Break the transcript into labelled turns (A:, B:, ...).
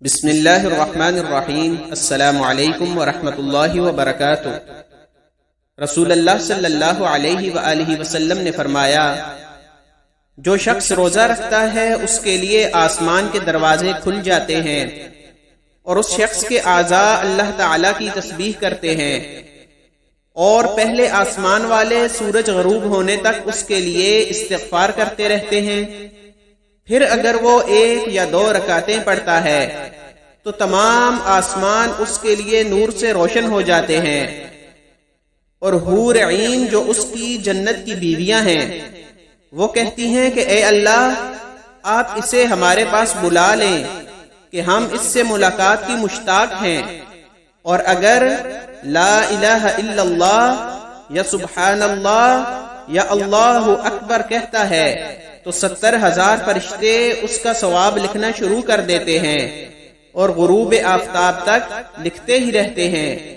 A: بسم اللہ الرحمن الرحیم۔ السلام علیکم ورحمۃ اللہ وبرکاتہ۔ رسول اللہ صلی اللہ علیہ وآلہ وسلم نے فرمایا، جو شخص روزہ رکھتا ہے اس کے لیے آسمان کے دروازے کھل جاتے ہیں اور اس شخص کے اعضاء اللہ تعالیٰ کی تسبیح کرتے ہیں، اور پہلے آسمان والے سورج غروب ہونے تک اس کے لیے استغفار کرتے رہتے ہیں۔ پھر اگر وہ 1 یا 2 رکعتیں پڑھتا ہے تو تمام آسمان اس کے لیے نور سے روشن ہو جاتے ہیں، اور حور عین جو اس کی جنت کی بیویاں ہیں وہ کہتی ہیں کہ اے اللہ، آپ اسے ہمارے پاس بلا لیں کہ ہم اس سے ملاقات کی مشتاق ہیں، اور اگر لا الہ الا اللہ یا سبحان اللہ یا اللہ اکبر کہتا ہے تو 70,000 فرشتے اس کا ثواب لکھنا شروع کر دیتے ہیں اور غروب آفتاب تک لکھتے ہی رہتے ہیں۔